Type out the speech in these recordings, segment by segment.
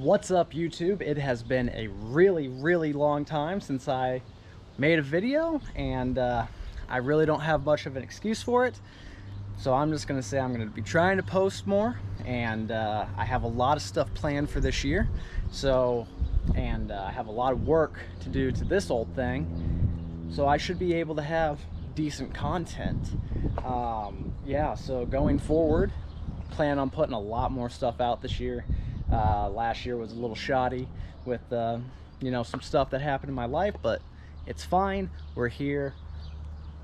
What's up, YouTube? It has been a really long time since I made a video, and I really don't have much of an excuse for it. So I'm just gonna say I'm gonna be trying to post more, and I have a lot of stuff planned for this year. I have a lot of work to do to this old thing, so I should be able to have decent content. Yeah, so going forward, plan on putting a lot more stuff out this year. Last year was a little shoddy with some stuff that happened in my life, but it's fine. We're here.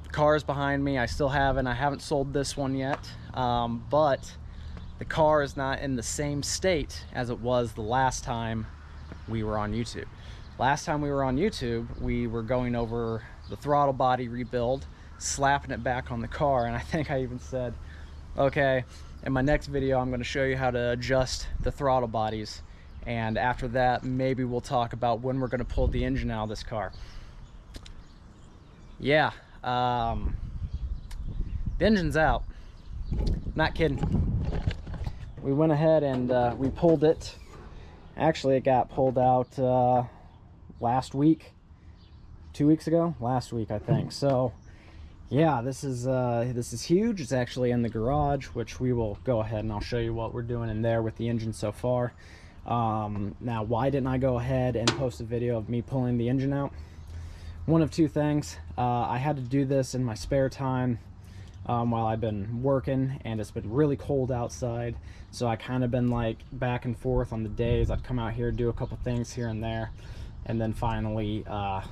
The car's behind me. I haven't sold this one yet, but the car is not in the same state as it was the last time we were on YouTube. Last time we were on YouTube, we were going over the throttle body rebuild, slapping it back on the car, and I think I even said, okay, in my next video I'm going to show you how to adjust the throttle bodies, and after that maybe we'll talk about when we're going to pull the engine out of this car. Yeah, the engine's out. Not kidding. We went ahead and we pulled it. Actually, it got pulled out last week, 2 weeks ago, last week I think. So yeah, this is huge. It's actually in the garage, which we will go ahead and I'll show you what we're doing in there with the engine so far. Now, why didn't I go ahead and post a video of me pulling the engine out? One of two things. I had to do this in my spare time while I've been working, and it's been really cold outside, so I kind of been like back and forth on the days. I'd come out here, do a couple things here and there, and then finally I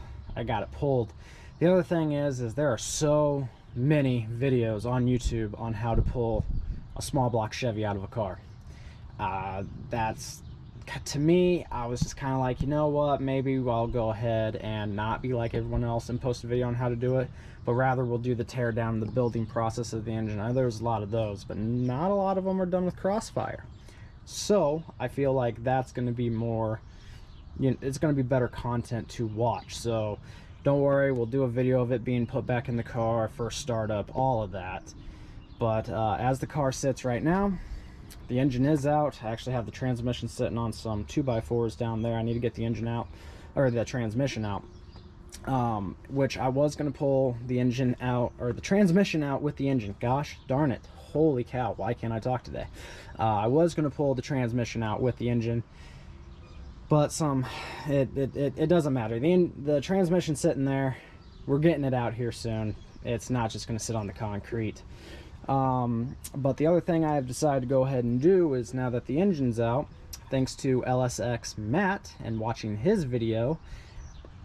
got it pulled. The other thing is there are so many videos on YouTube on how to pull a small block Chevy out of a car. That's, to me, I was just kind of like, you know what, maybe I'll go ahead and not be like everyone else and post a video on how to do it, but rather we'll do the tear down, the building process of the engine. Now, there's a lot of those, but not a lot of them are done with Crossfire. So I feel like that's going to be more, it's going to be better content to watch. So don't worry, we'll do a video of it being put back in the car, first startup, all of that. But as the car sits right now, the engine is out. I actually have the transmission sitting on some 2x4s down there. I need to get the engine out, or the transmission out, which I was going to pull the engine out, or the transmission out with the engine. Gosh darn it, holy cow, why can't I talk today? I was going to pull the transmission out with the engine, but it doesn't matter. The transmission's sitting there. We're getting it out here soon. It's not just going to sit on the concrete. But the other thing I have decided to go ahead and do is, now that the engine's out, thanks to LSX Matt and watching his video,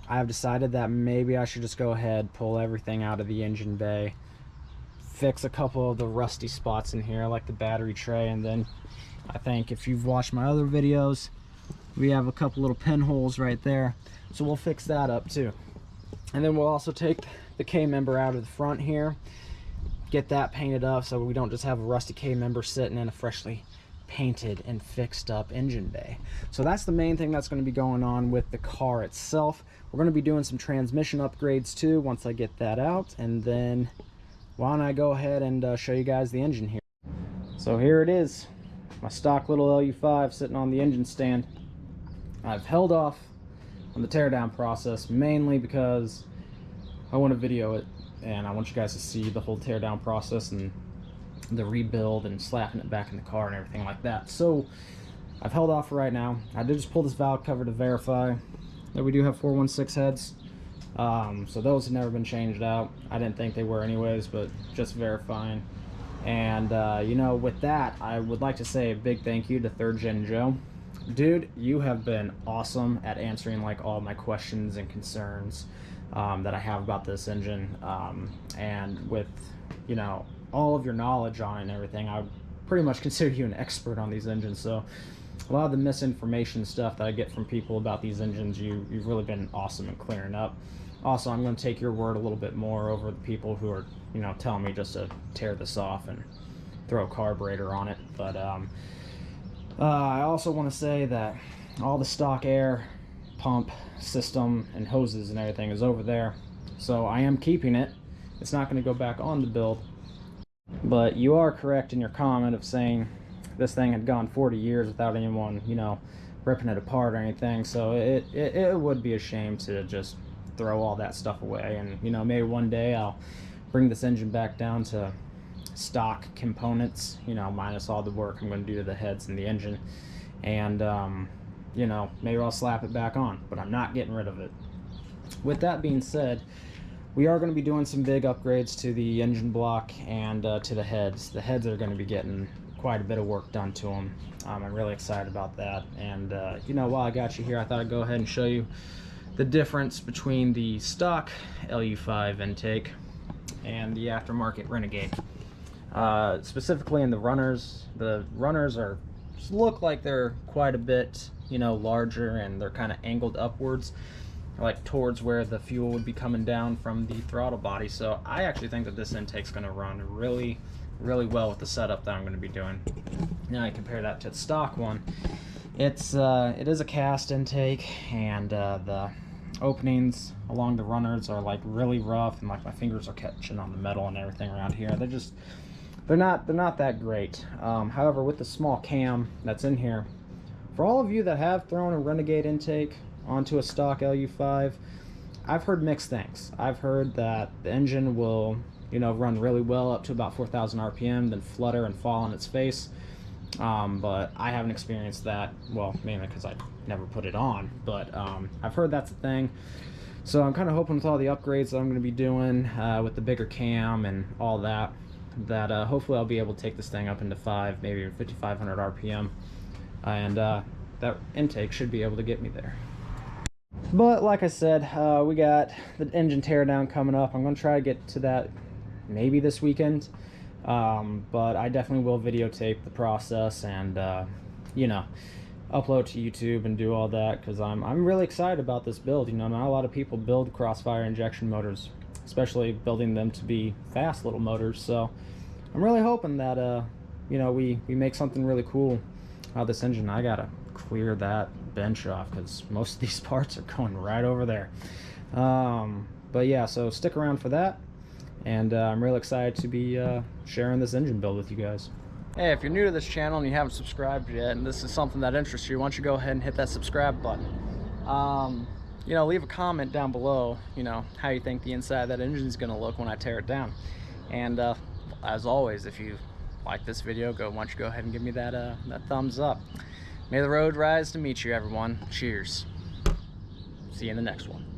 I have decided that maybe I should just go ahead, pull everything out of the engine bay, fix a couple of the rusty spots in here like the battery tray, and then I think if you've watched my other videos, we have a couple little pinholes right there, so we'll fix that up too. And then we'll also take the K-member out of the front here, get that painted up so we don't just have a rusty K-member sitting in a freshly painted and fixed up engine bay. So that's the main thing that's going to be going on with the car itself. We're going to be doing some transmission upgrades too once I get that out, and then why don't I go ahead and show you guys the engine here. So here it is, my stock little LU5 sitting on the engine stand. I've held off on the teardown process mainly because I want to video it, and I want you guys to see the whole teardown process and the rebuild and slapping it back in the car and everything like that. So I've held off for right now. I did just pull this valve cover to verify that we do have 416 heads. So those have never been changed out. I didn't think they were anyways, but just verifying. And with that, I would like to say a big thank you to 3rd Gen Joe. Dude, you have been awesome at answering like all my questions and concerns that I have about this engine, and with all of your knowledge on it and everything, I would pretty much consider you an expert on these engines. So a lot of the misinformation stuff that I get from people about these engines, you've really been awesome in clearing up. Also, I'm going to take your word a little bit more over the people who are telling me just to tear this off and throw a carburetor on it. But I also want to say that all the stock air pump system and hoses and everything is over there, so I am keeping it. It's not going to go back on the build. But you are correct in your comment of saying this thing had gone 40 years without anyone ripping it apart or anything. So it would be a shame to just throw all that stuff away. And you know, maybe one day I'll bring this engine back down to stock components, you know, minus all the work I'm going to do to the heads and the engine, and you know, maybe I'll slap it back on, but I'm not getting rid of it. With that being said, we are going to be doing some big upgrades to the engine block and to the heads. The heads are going to be getting quite a bit of work done to them. I'm really excited about that. And you know, while I got you here, I thought I'd go ahead and show you the difference between the stock LU5 intake and the aftermarket Renegade. Specifically in the runners are look like they're quite a bit, you know, larger, and they're kind of angled upwards, like towards where the fuel would be coming down from the throttle body. So I actually think that this intake's going to run really well with the setup that I'm going to be doing. Now I compare that to the stock one. It is a cast intake, and the openings along the runners are like really rough, and like my fingers are catching on the metal and everything around here. They're not that great. However, with the small cam that's in here, for all of you that have thrown a Renegade intake onto a stock LU5, I've heard mixed things. I've heard that the engine will, you know, run really well up to about 4,000 RPM, then flutter and fall on its face. But I haven't experienced that, well, mainly because I never put it on, but I've heard that's a thing. So I'm kind of hoping with all the upgrades that I'm going to be doing with the bigger cam and all that, hopefully I'll be able to take this thing up into 5, maybe even 5,500 RPM, and that intake should be able to get me there. But like I said, we got the engine teardown coming up. I'm going to try to get to that maybe this weekend, but I definitely will videotape the process and you know, upload to YouTube and do all that, because I'm really excited about this build. You know, not a lot of people build crossfire injection motors, especially building them to be fast little motors. So I'm really hoping that you know, we make something really cool out of this engine. I gotta clear that bench off because most of these parts are going right over there. But yeah, so stick around for that, and I'm really excited to be sharing this engine build with you guys. Hey, if you're new to this channel and you haven't subscribed yet, and this is something that interests you, why don't you go ahead and hit that subscribe button. You know, leave a comment down below, you know, how you think the inside of that engine is going to look when I tear it down. And as always, if you like this video, why don't you go ahead and give me that that thumbs up. May the road rise to meet you, everyone. Cheers. See you in the next one.